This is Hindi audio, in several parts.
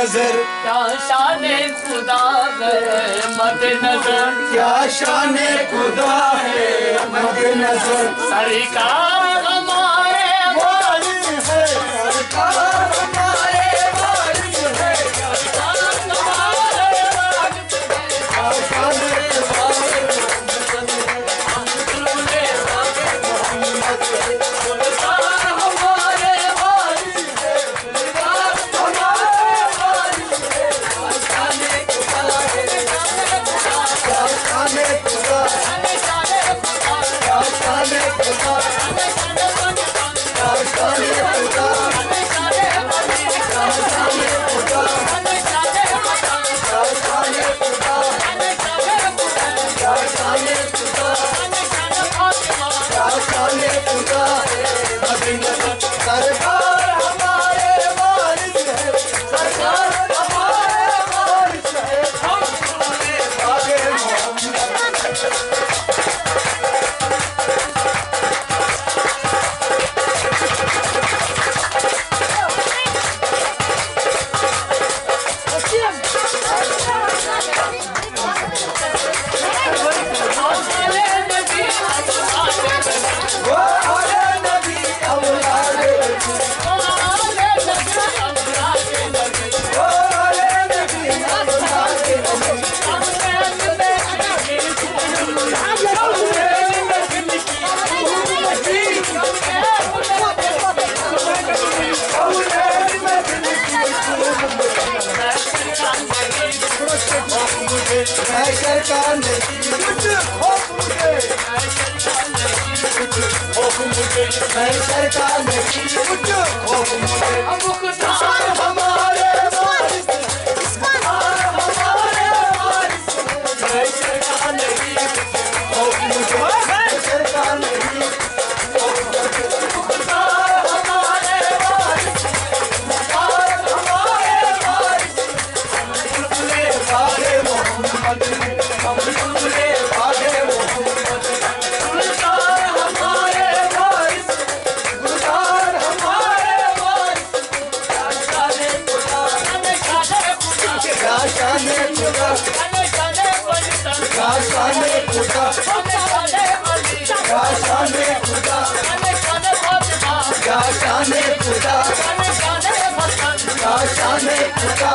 नजर, क्या शाने खुदा है मद नजर, क्या शाने खुदा है मद नजर। सरकार हमारे वारिस है, सरकार हमारे वारिस है, सरकार हमारे वारिस है, शाने वाले हम दुल्हे वाले मोहम्मद है। सरकार हमारे वारिस है, सरकार हमारे वारिस है, शाने खुदा है, क्या शाने खुदा, शाने खुदा, क्या शाने खुदा, शाने क्या शाने खुदा, शाने बनी, क्या शाने खुदा, शाने बता, क्या शाने खुदा, शाने खुदा, क्या शाने खुदा, शाने फातिमा, क्या शाने खुदा है मद नजर। सरकार हमारे वारिस है, सरकार हमारे वारिस है, हम दुल्हे वाले मोहम्मद। हमारे नबी हमारे वो आले नबी औलादे नबी, हमारे नबी हमारे नबी, वो आले नबी औलादे नबी, हमारे नबी मैं सरकार नहीं कुछ खौफ मुझे, मैं सरकार नहीं कुछ खौफ मुझे। सरकार हमारे वारिस है, सरकार हमारे वारिस है, मैं सरकार नहीं कुछ खौफ मुझे, मैं सरकार नहीं खौफ मुझे। सरकार हमारे वारिस है, सरकार हमारे वारिस है, दुल्हे वाले मोहम्मद, हम दुल्हे वाले मोहम्मद। गुलजार हमारे वारिस, गुलजार हमारे वारिस, क्या शाने खुदा, क्या शाने खुदा, क्या शाने खुदा, क्या शाने खुदा, क्या शाने खुदा, क्या शाने खुदा,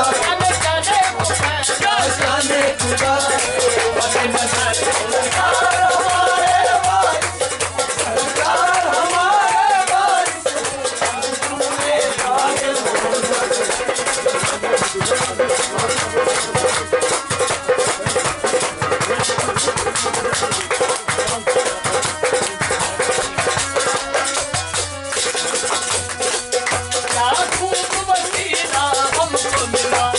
क्या शाने खुदा। सरकार हमारे वारिस, सरकार हमारे वारिस, दुल्हे वाले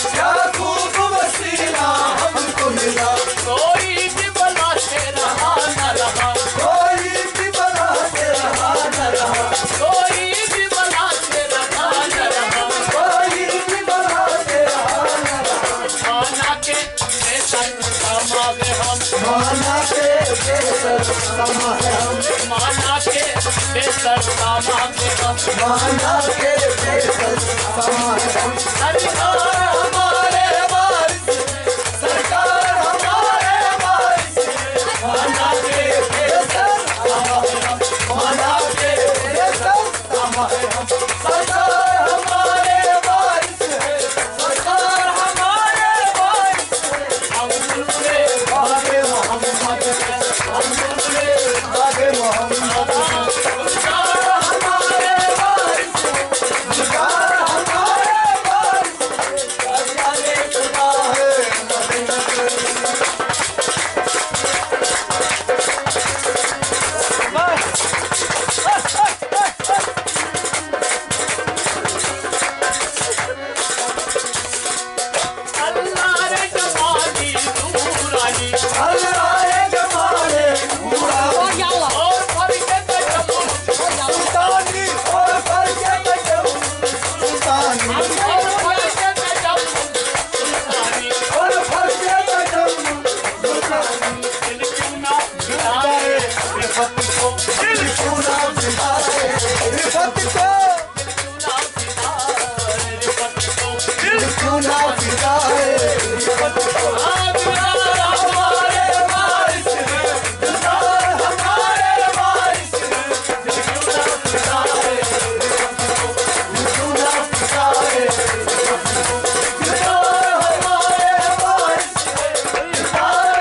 क्या खूब वसीला हमको मिला, कोई भी बला से रहा न रहा, कोई भी बला से रहा न रहा। माना के बेसर समागे हम, माना के बेसर समागे हम, सरकार हमारे वारिस, सरकार हमारे वारिस, माना के बेसर समागे हम, माना के बेसर समागे हम। सरकार हमारे वारिस है, सरकार हमारे वारिस है, हम दुल्हे वाले मोहम्मद हैं, हम दुल्हे वाले मोहम्मद हैं। सरकार हमारे वारिस है, सरकार हमारे वारिस है, क्यों ना फिदा है दिलदार हमारे वारिस है दिलदार हमारे वारिस है दिल क्यों ना फिदा है दिल क्यों ना फिदा है दिलदार हमारे वारिस है दिलदार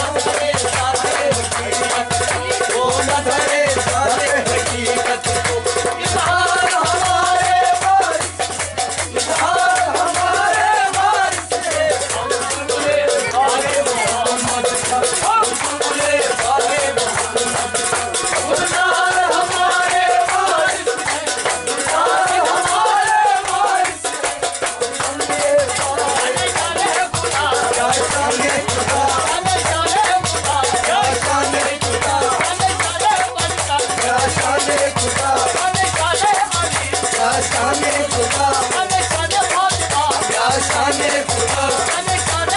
हमारे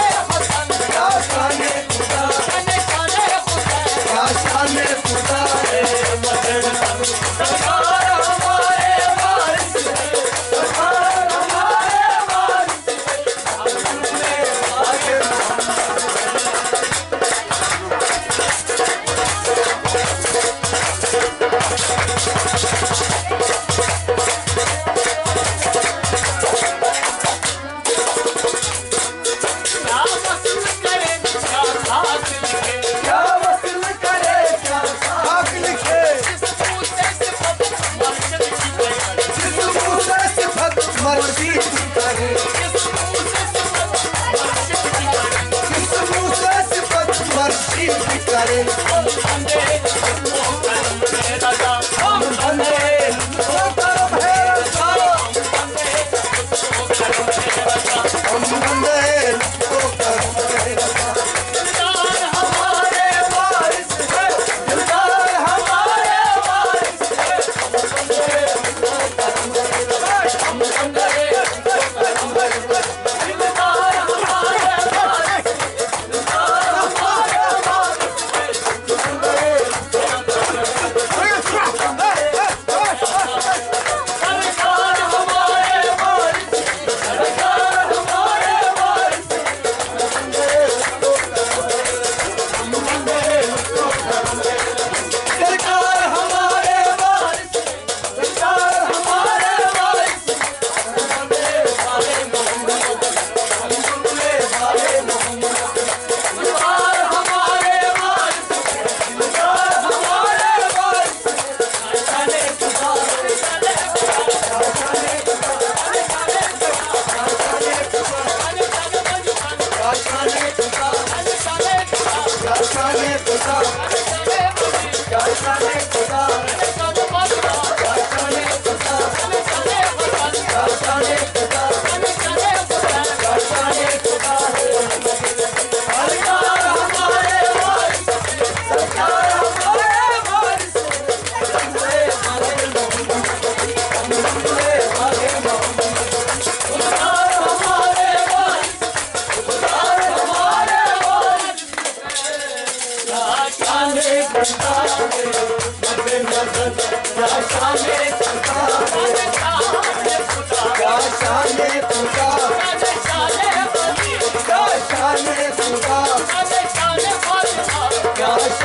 वारिस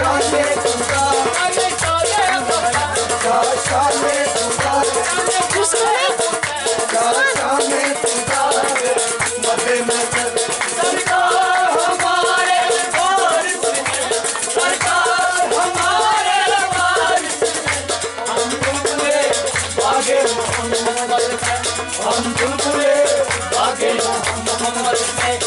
शान में सरकार हमारे वारिस है, सरकार हमारे वारिस है। हम बुलबुले बागे मोहम्मद में, हम बुलबुले बागे मोहम्मद में।